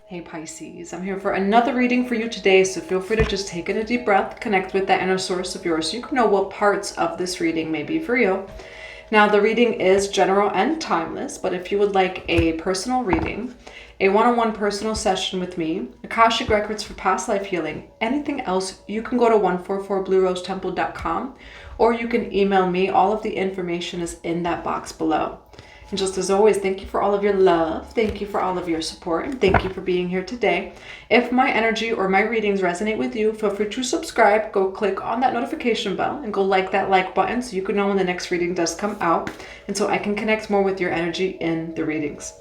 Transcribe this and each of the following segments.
Hey Pisces, I'm here for another reading for you today, so feel free to just take in a deep breath, connect with that inner source of yours so you can know what parts of this reading may be for you. Now, the reading is general and timeless, but if you would like a personal reading, a one-on-one personal session with me, Akashic Records for past life healing, anything else, you can go to 144bluerosetemple.com or you can email me. All of the information is in that box below. And just as always, thank you for all of your love. Thank you for all of your support. And thank you for being here today. If my energy or my readings resonate with you, feel free to subscribe. Go click on that notification bell and go like that like button so you can know when the next reading does come out. And so I can connect more with your energy in the readings.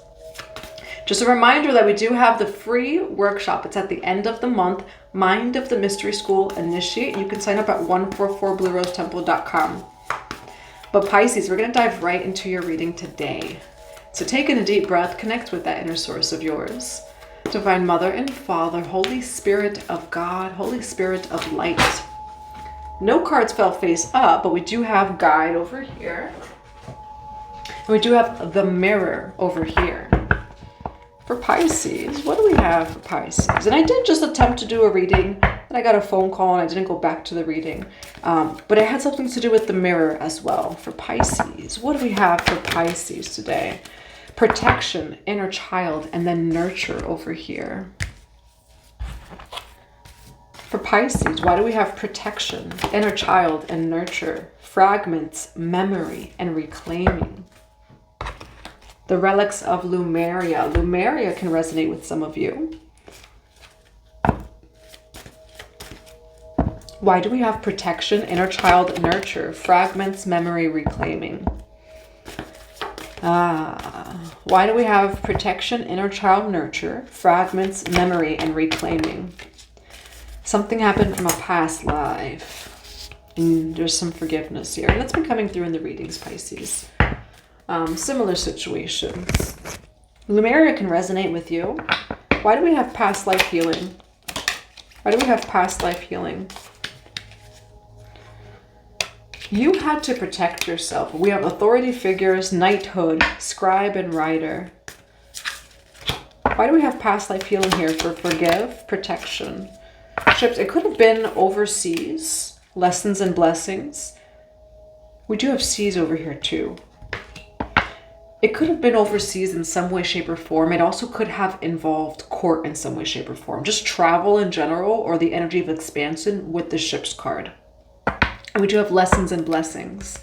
Just a reminder that we do have the free workshop. It's at the end of the month, Mind of the Mystery School Initiate. You can sign up at 144bluerosetemple.com. But Pisces, we're going to dive right into your reading today. So take in a deep breath, connect with that inner source of yours. Divine Mother and Father, Holy Spirit of God, Holy Spirit of Light. No cards fell face up, but we do have Guide over here. And we do have the Mirror over here. For Pisces, what do we have for Pisces? And I did just attempt to do a reading, and I got a phone call and I didn't go back to the reading. But it had something to do with the mirror as well. For Pisces, what do we have for Pisces today? Protection, inner child, and then nurture over here. For Pisces, why do we have protection, inner child, and nurture? Fragments, memory, and reclaiming. The relics of Lumeria. Lumeria can resonate with some of you. Why do we have protection, inner child, nurture, fragments, memory, reclaiming? Why do we have protection, inner child, nurture, fragments, memory, and reclaiming? Something happened from a past life. And there's some forgiveness here. And that's been coming through in the readings, Pisces. Similar situations. Lumeria can resonate with you. Why do we have past life healing? Why do we have past life healing? You had to protect yourself. We have authority figures, knighthood, scribe, and writer. Why do we have past life healing here? For forgive, protection. Ships, it could have been overseas, lessons and blessings. We do have seas over here too. It could have been overseas in some way, shape, or form. It also could have involved court in some way, shape, or form. Just travel in general or the energy of expansion with the ship's card. And we do have lessons and blessings.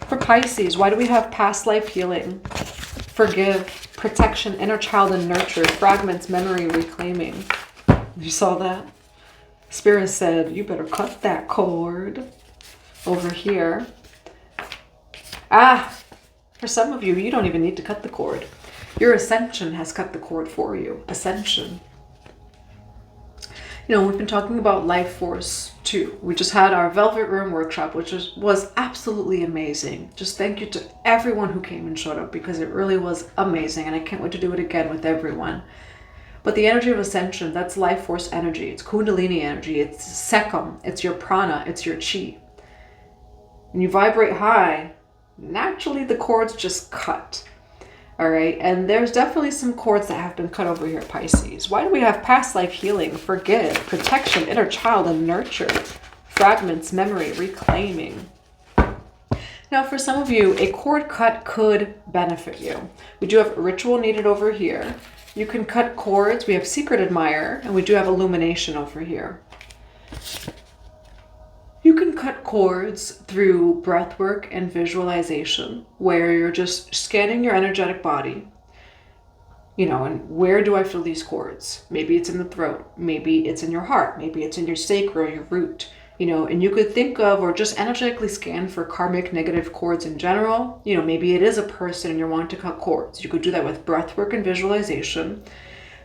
For Pisces, why do we have past life healing? Forgive, protection, inner child, and nurture, fragments, memory, reclaiming. You saw that? Spirit said, you better cut that cord over here. For some of you, you don't even need to cut the cord. Your ascension has cut the cord for you. Ascension. You know, we've been talking about Life Force 2. We just had our Velvet Room workshop, which was absolutely amazing. Just thank you to everyone who came and showed up because it really was amazing. And I can't wait to do it again with everyone. But the energy of ascension, that's life force energy. It's Kundalini energy. It's Sekam. It's your prana. It's your chi. When you vibrate high, naturally the cords just cut. All right, and there's definitely some cords that have been cut over here, Pisces. Why do we have past life healing, forgive, protection, inner child, and nurture, fragments, memory, reclaiming? Now, for some of you, a cord cut could benefit you. We do have ritual needed over here. You can cut cords. We have secret admirer, and we do have illumination over here. You can cut cords through breath work and visualization, where you're just scanning your energetic body. You know, and where do I feel these cords? Maybe it's in the throat. Maybe it's in your heart. Maybe it's in your sacral, your root. You know, and you could think of or just energetically scan for karmic negative cords in general. You know, maybe it is a person and you're wanting to cut cords. You could do that with breath work and visualization.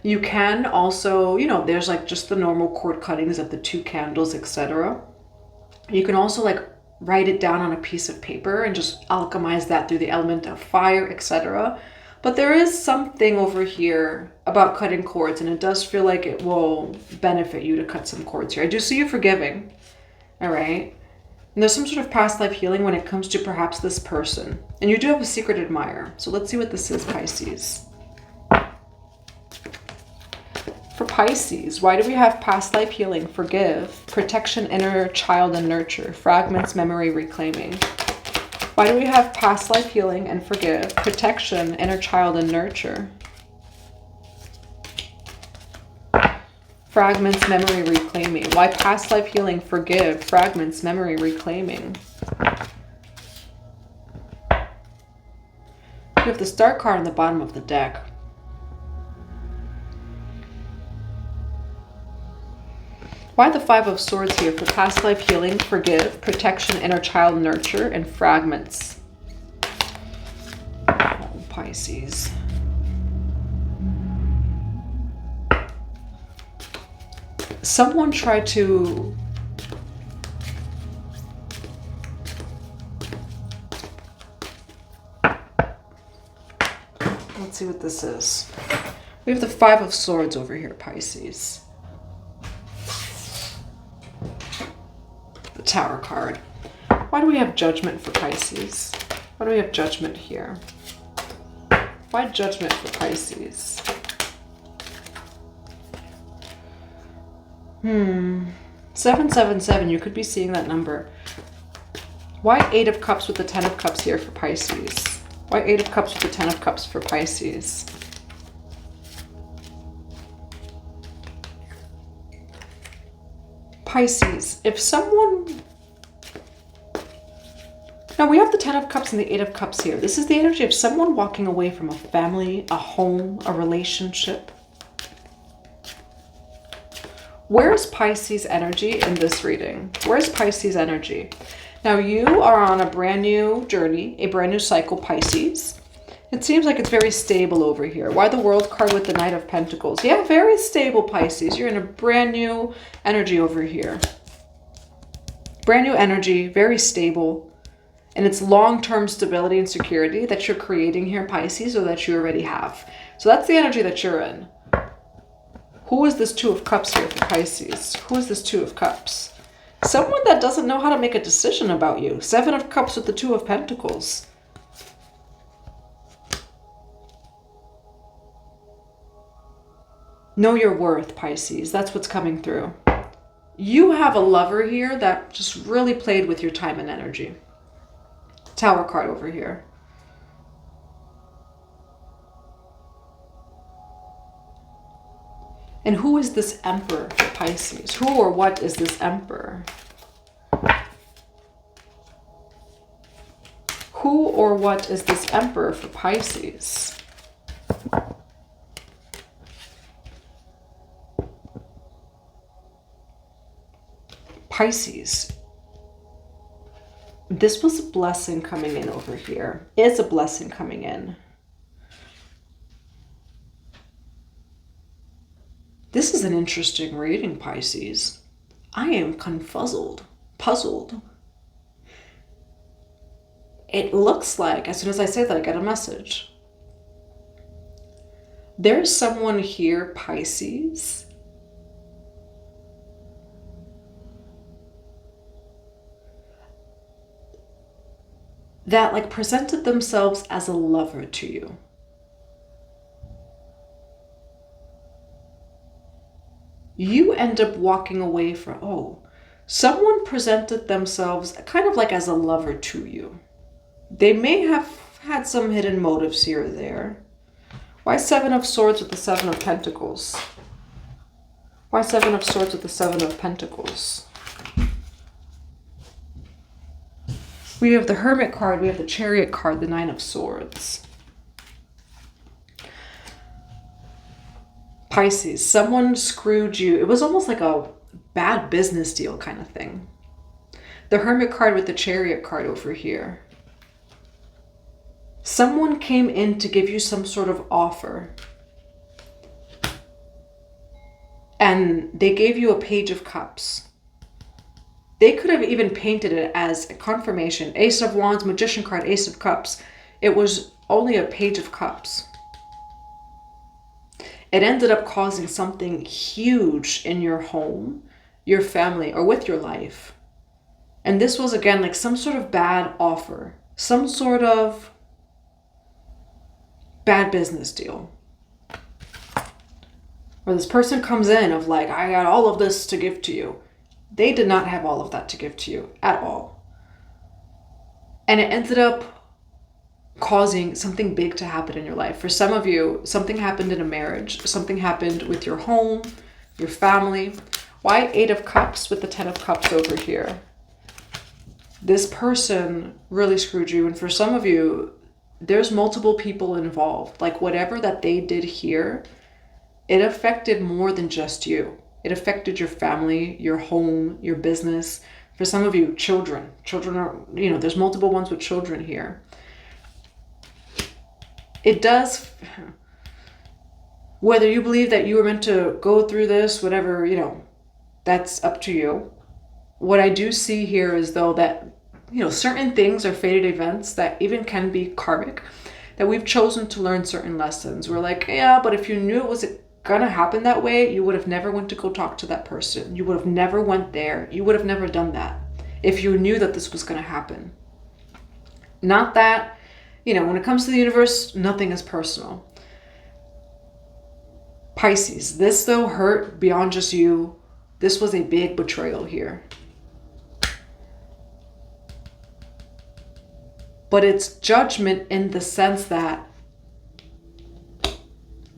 You can also, you know, there's like just the normal cord cuttings of the 2 candles, etc. You can also like write it down on a piece of paper and just alchemize that through the element of fire, etc. But there is something over here about cutting cords, and it does feel like it will benefit you to cut some cords here. I do see you forgiving, all right? And there's some sort of past life healing when it comes to perhaps this person. And you do have a secret admirer. So let's see what this is, Pisces. Pisces, why do we have past life healing, forgive, protection, inner child and nurture, fragments, memory, reclaiming? Why do we have past life healing and forgive, protection, inner child and nurture, fragments, memory, reclaiming? Why past life healing, forgive, fragments, memory, reclaiming? We have the Star card on the bottom of the deck. Why the Five of Swords here for past life healing, forgive, protection, inner child, nurture, and fragments? Oh, Pisces. Someone tried to let's see what this is. We have the Five of Swords over here, Pisces. The Tower card. Why do we have Judgment for Pisces? Why do we have Judgment here? Why Judgment for Pisces? 777, you could be seeing that number. Why Eight of Cups with the Ten of Cups here for Pisces? Why Eight of Cups with the Ten of Cups for Pisces? Pisces, if someone... Now we have the Ten of Cups and the Eight of Cups here. This is the energy of someone walking away from a family, a home, a relationship. Where's Pisces energy in this reading? Where's Pisces energy? Now you are on a brand new journey, a brand new cycle, Pisces. It seems like it's very stable over here. Why the World card with the Knight of Pentacles? Yeah, very stable, Pisces. You're in a brand new energy over here. Brand new energy, very stable. And it's long-term stability and security that you're creating here, Pisces, or that you already have. So that's the energy that you're in. Who is this Two of Cups here for Pisces? Who is this Two of Cups? Someone that doesn't know how to make a decision about you. Seven of Cups with the Two of Pentacles. Know your worth, Pisces. That's what's coming through. You have a lover here that just really played with your time and energy. Tower card over here. And who is this Emperor for Pisces? Who or what is this Emperor? Who or what is this Emperor for Pisces? Pisces. This was a blessing coming in over here. Is a blessing coming in. This is an interesting reading, Pisces. I am confuzzled, puzzled. It looks like, as soon as I say that, I get a message. There's someone here, Pisces, that like presented themselves as a lover to you. You end up walking away from, oh, someone presented themselves kind of like as a lover to you. They may have had some hidden motives here or there. Why Seven of Swords with the Seven of Pentacles? Why Seven of Swords with the Seven of Pentacles? We have the Hermit card, we have the Chariot card, the Nine of Swords. Pisces, someone screwed you. It was almost like a bad business deal kind of thing. The Hermit card with the Chariot card over here. Someone came in to give you some sort of offer. And they gave you a Page of Cups. They could have even painted it as a confirmation. Ace of Wands, Magician card, Ace of Cups. It was only a Page of Cups. It ended up causing something huge in your home, your family, or with your life. And this was, again, like some sort of bad offer. Some sort of bad business deal. Or this person comes in of like, I got all of this to give to you. They did not have all of that to give to you at all. And it ended up causing something big to happen in your life. For some of you, something happened in a marriage. Something happened with your home, your family. Why 8 of Cups with the 10 of Cups over here? This person really screwed you. And for some of you, there's multiple people involved. Like whatever that they did here, it affected more than just you. It affected your family, your home, your business. For some of you, children. Children are, there's multiple ones with children here. It does, whether you believe that you were meant to go through this, whatever, that's up to you. What I do see here is though that, certain things are fated events that even can be karmic, that we've chosen to learn certain lessons. We're like, yeah, but if you knew it was gonna happen that way, you would have never went to go talk to that person. You would have never went there. You would have never done that if you knew that this was gonna happen. Not that, when it comes to the universe, nothing is personal. Pisces, this though hurt beyond just you. This was a big betrayal here. But it's judgment in the sense that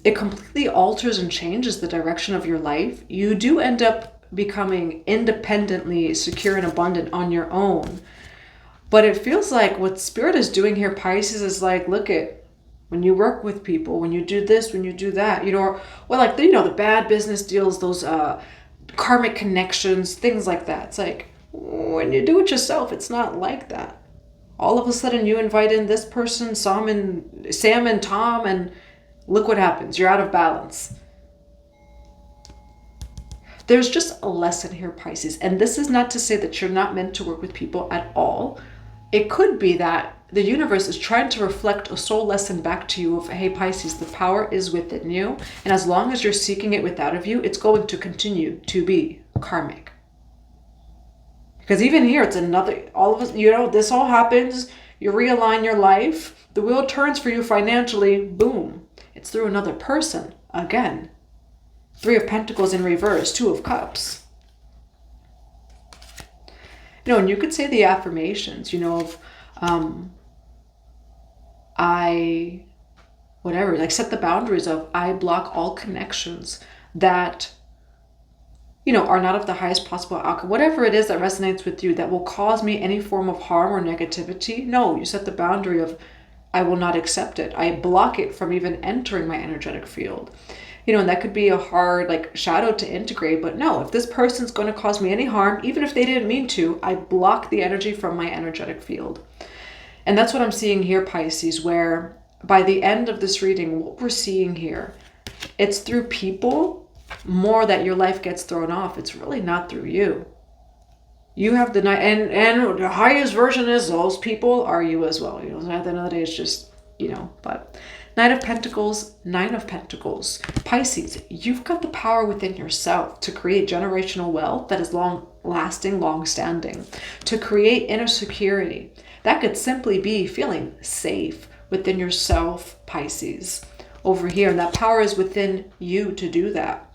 it completely alters and changes the direction of your life. You do end up becoming independently secure and abundant on your own. But it feels like what Spirit is doing here, Pisces, is like, look at when you work with people, when you do this, when you do that, the bad business deals, those karmic connections, things like that. It's like when you do it yourself, it's not like that. All of a sudden you invite in this person, Sam and Tom, and look what happens. You're out of balance. There's just a lesson here, Pisces. And this is not to say that you're not meant to work with people at all. It could be that the universe is trying to reflect a soul lesson back to you of, hey, Pisces, the power is within you. And as long as you're seeking it without of you, it's going to continue to be karmic. Because even here, it's another, all of us, this all happens. You realign your life. The wheel turns for you financially. Boom. It's through another person again. 3 of Pentacles in reverse, 2 of Cups. And you could say the affirmations, of set the boundaries of, I block all connections that, are not of the highest possible outcome. Whatever it is that resonates with you that will cause me any form of harm or negativity. No, you set the boundary of, I will not accept it. I block it from even entering my energetic field. And that could be a hard shadow to integrate, but no, if this person's going to cause me any harm, even if they didn't mean to, I block the energy from my energetic field. And that's what I'm seeing here, Pisces, where by the end of this reading, what we're seeing here, it's through people more that your life gets thrown off. It's really not through you. You have the night, and the highest version is those people are you as well. At the end of the day, it's just, but Knight of Pentacles, 9 of Pentacles. Pisces, you've got the power within yourself to create generational wealth that is long-lasting, long-standing, to create inner security. That could simply be feeling safe within yourself, Pisces, over here. And that power is within you to do that.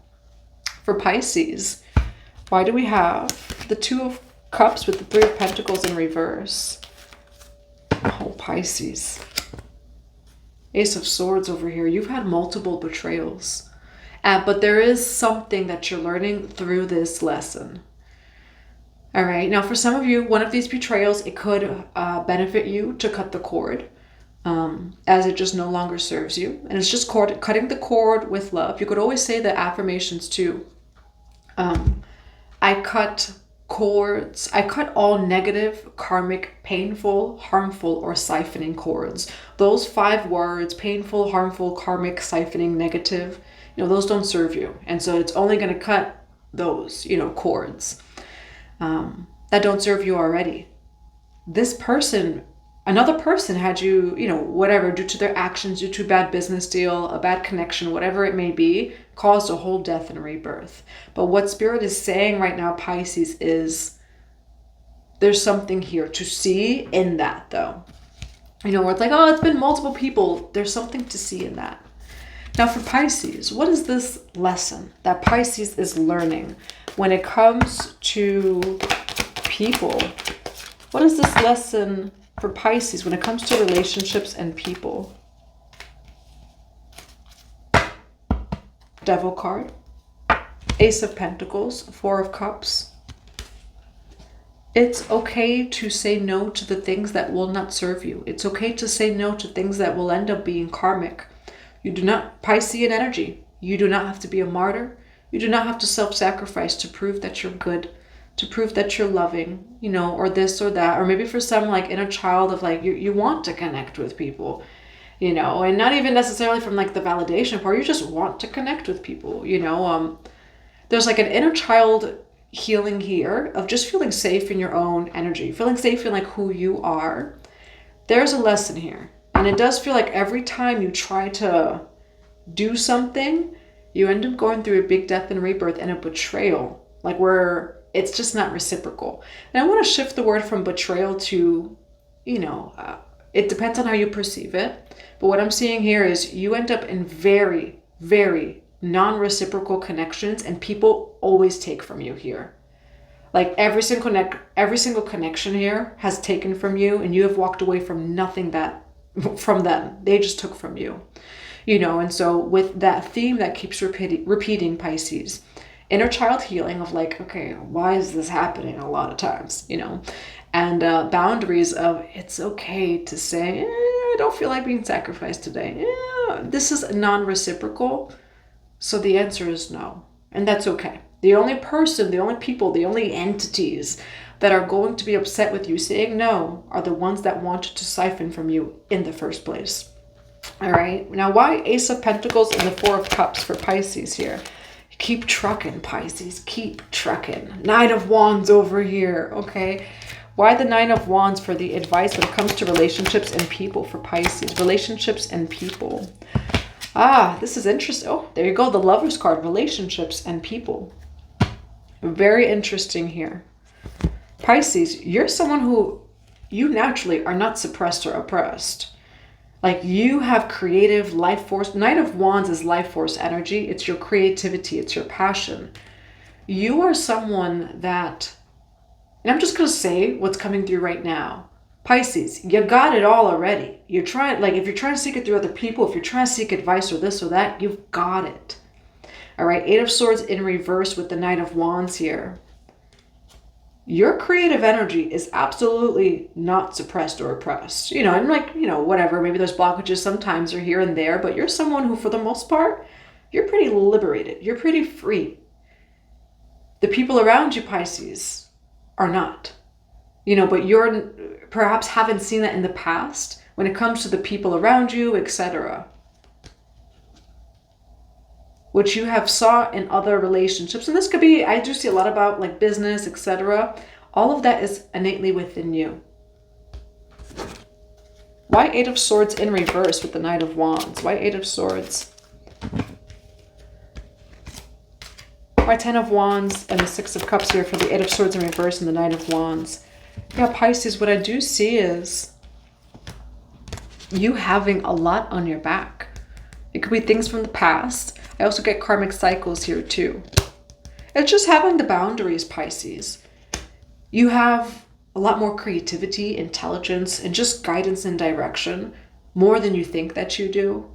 For Pisces, why do we have the 2 of Cups with the 3 of Pentacles in reverse? Oh, Pisces. Ace of Swords over here. You've had multiple betrayals. But there is something that you're learning through this lesson. All right. Now, for some of you, one of these betrayals, it could benefit you to cut the cord, as it just no longer serves you. And it's just cutting the cord with love. You could always say the affirmations too. I cut cords. I cut all negative, karmic, painful, harmful, or siphoning cords. Those 5 words, painful, harmful, karmic, siphoning, negative, those don't serve you. And so it's only going to cut those, cords that don't serve you already. This person, another person had you, whatever, due to their actions, due to a bad business deal, a bad connection, whatever it may be, caused a whole death and rebirth. But what Spirit is saying right now, Pisces, is there's something here to see in that, though. Where it's like, oh, it's been multiple people. There's something to see in that. Now for Pisces, what is this lesson that Pisces is learning when it comes to people? What is this lesson for Pisces when it comes to relationships and people? Devil card, Ace of Pentacles, Four of Cups. It's okay to say no to the things that will not serve you. It's okay to say no to things that will end up being karmic. You do not, Piscean energy, you do not have to be a martyr. You do not have to self-sacrifice to prove that you're good, to prove that you're loving, you know, or this or that. Or maybe for some, like inner child of like, you want to connect with people, you know, and not even necessarily from like the validation part. You just want to connect with people, you know. There's like an inner child healing here of just feeling safe in your own energy, feeling safe in like who you are. There's a lesson here. And it does feel like every time you try to do something, you end up going through a big death and rebirth and a betrayal, like where it's just not reciprocal. And I want to shift the word from betrayal to, you know, it depends on how you perceive it. But what I'm seeing here is you end up in very, very non-reciprocal connections, and people always take from you here. Like every single connection here has taken from you, and you have walked away from nothing that from them. They just took from you, you know. And so with that theme that keeps repeating Pisces, inner child healing of like, okay, why is this happening a lot of times, you know, and boundaries of it's okay to say, I don't feel like being sacrificed today. This is non-reciprocal. So the answer is no. And that's okay. The only person, the only people, the only entities that are going to be upset with you saying no are the ones that wanted to siphon from you in the first place. All right. Now, why Ace of Pentacles and the Four of Cups for Pisces here? Keep trucking, Pisces. Keep trucking. Nine of Wands over here. Okay. Why the Nine of Wands for the advice when it comes to relationships and people for Pisces? Relationships and people. Ah, this is interesting. Oh, there you go. The Lover's card, relationships and people. Very interesting here. Pisces, you're someone who you naturally are not suppressed or oppressed. Like you have creative life force. Knight of Wands is life force energy. It's your creativity. It's your passion. You are someone that, and I'm just going to say what's coming through right now. Pisces, you got it all already. You're trying, like if you're trying to seek it through other people, if you're trying to seek advice or this or that, you've got it. All right, Eight of Swords in reverse with the Knight of Wands here. Your creative energy is absolutely not suppressed or oppressed. You know, and like, you know, whatever, maybe there's blockages sometimes or here and there, but you're someone who, for the most part, you're pretty liberated. You're pretty free. The people around you, Pisces, are not. You know, but you're perhaps haven't seen that in the past when it comes to the people around you, etc. Which you have saw in other relationships. And this could be, I do see a lot about like business, etc. All of that is innately within you. Why Eight of Swords in reverse with the Knight of Wands? Why Eight of Swords? Why Ten of Wands and the Six of Cups here for the Eight of Swords in reverse and the Knight of Wands? Yeah, Pisces, what I do see is you having a lot on your back. It could be things from the past. I also get karmic cycles here too. It's just having the boundaries, Pisces. You have a lot more creativity, intelligence, and just guidance and direction, more than you think that you do.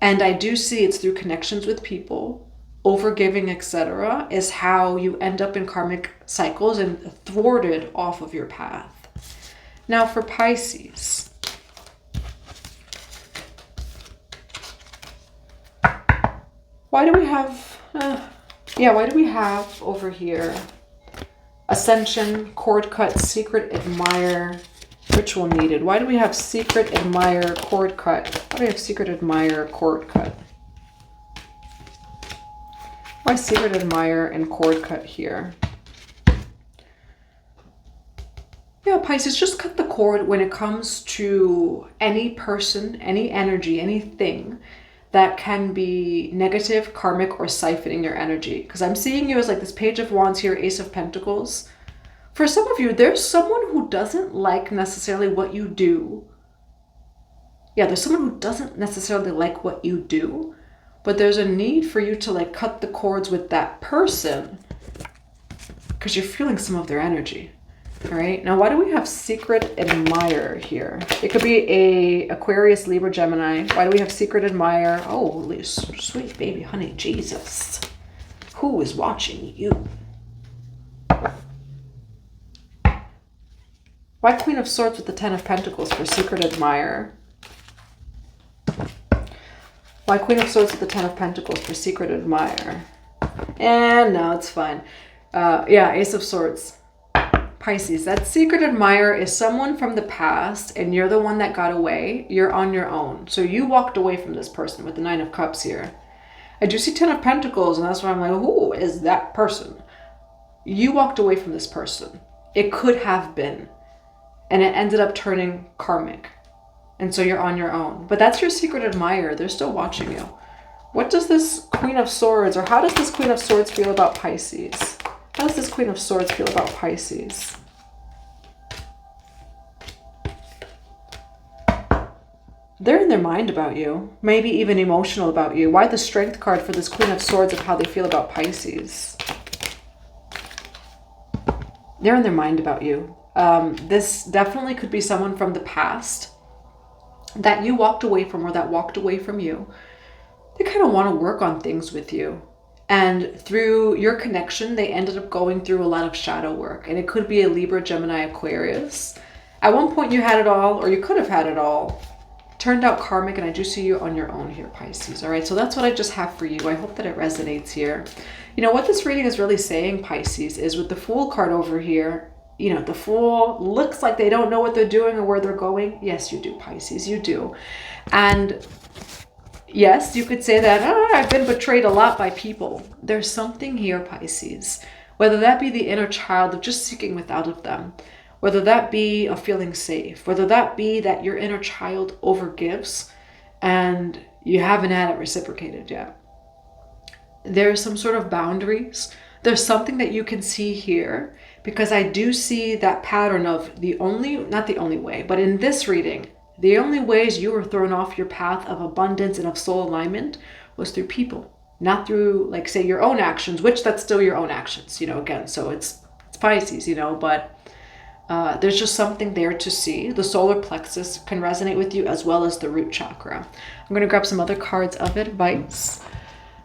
And I do see it's through connections with people, overgiving, etc., is how you end up in karmic cycles and thwarted off of your path. Now for Pisces. Why do we have, why do we have over here Ascension, Cord Cut, Secret Admire, Ritual Needed? Why do we have Secret Admire, Cord Cut? Why do we have Secret Admire, Cord Cut? Why Secret Admire and Cord Cut here? Yeah, Pisces, just cut the cord when it comes to any person, any energy, anything that can be negative, karmic, or siphoning your energy. Because I'm seeing you as like this Page of Wands here, Ace of Pentacles. For some of you, there's someone who doesn't like necessarily what you do Yeah, there's someone who doesn't necessarily like what you do, but there's a need for you to like cut the cords with that person because you're feeling some of their energy. All right, now why do we have secret admirer here? It could be a Aquarius, Libra, Gemini. Why do we have secret admirer? Oh, sweet baby honey, Jesus. Who is watching you? Why Queen of Swords with the Ten of Pentacles for secret admirer? Why Queen of Swords with the Ten of Pentacles for secret admirer? And no, it's fine. Yeah, Ace of Swords. Pisces, that secret admirer is someone from the past and you're the one that got away. You're on your own. So you walked away from this person with the Nine of Cups here. I do see Ten of Pentacles and that's why I'm like, who is that person? You walked away from this person. It could have been. And it ended up turning karmic. And so you're on your own. But that's your secret admirer. They're still watching you. What does this Queen of Swords, or how does this Queen of Swords feel about Pisces? How does this Queen of Swords feel about Pisces? They're in their mind about you. Maybe even emotional about you. Why the Strength card for this Queen of Swords of how they feel about Pisces? They're in their mind about you. This definitely could be someone from the past that you walked away from or that walked away from you. They kind of want to work on things with you. And through your connection, they ended up going through a lot of shadow work. And it could be a Libra, Gemini, Aquarius. At one point you had it all, or you could have had it all. Turned out karmic, and I do see you on your own here, Pisces. All right, so that's what I just have for you. I hope that it resonates here. You know, what this reading is really saying, Pisces, is with the Fool card over here, you know, the Fool looks like they don't know what they're doing or where they're going. Yes, you do, Pisces, you do. And yes, you could say that, I've been betrayed a lot by people. There's something here, Pisces, whether that be the inner child of just seeking without of them, whether that be of feeling safe, whether that be that your inner child overgives and you haven't had it reciprocated yet. There's some sort of boundaries. There's something that you can see here, because I do see that pattern of not the only way, but in this reading, the only ways you were thrown off your path of abundance and of soul alignment was through people, not through, like, say, your own actions, which that's still your own actions, you know, again, so it's Pisces, you know, but there's just something there to see. The solar plexus can resonate with you as well as the root chakra. I'm going to grab some other cards of advice.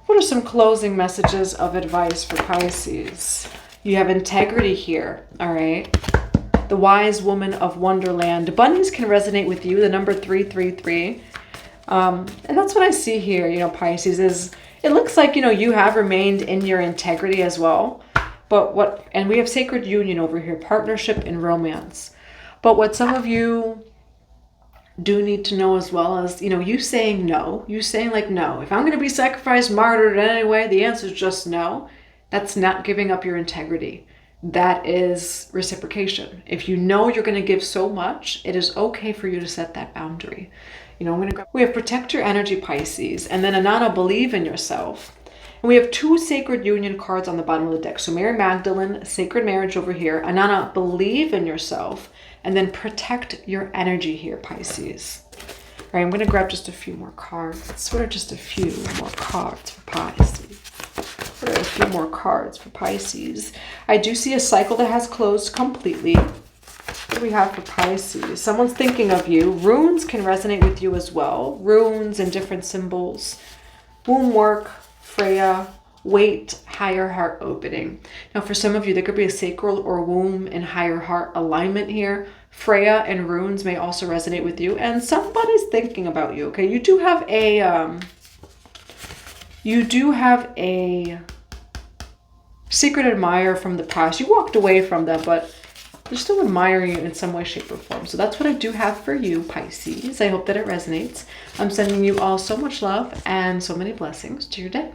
What are some closing messages of advice for Pisces? You have integrity here, all right? The wise woman of Wonderland. Abundance can resonate with you, the number 333. And that's what I see here, you know, Pisces, is it looks like, you know, you have remained in your integrity as well. But and we have sacred union over here, partnership and romance. But what some of you do need to know as well is, you know, you saying no, you saying like, no, if I'm going to be sacrificed, martyred in any way, the answer is just no. That's not giving up your integrity. That is reciprocation. If you know you're going to give so much, it is okay for you to set that boundary. You know, we have protect your energy, Pisces, and then Anana, believe in yourself. And we have two sacred union cards on the bottom of the deck. So Mary Magdalene, sacred marriage over here. Anana, believe in yourself, and then protect your energy here, Pisces. All right, I'm going to grab just a few more cards. What are just a few more cards for Pisces? What are a few more cards for Pisces? I do see a cycle that has closed completely. What do we have for Pisces? Someone's thinking of you. Runes can resonate with you as well. Runes and different symbols. Womb work, Freya, weight, higher heart opening. Now for some of you, there could be a sacral or womb and higher heart alignment here. Freya and runes may also resonate with you. And somebody's thinking about you, okay? You do have a secret admirer from the past. You walked away from them, but they're still admiring you in some way, shape, or form. So that's what I do have for you, Pisces. I hope that it resonates. I'm sending you all so much love and so many blessings to your day.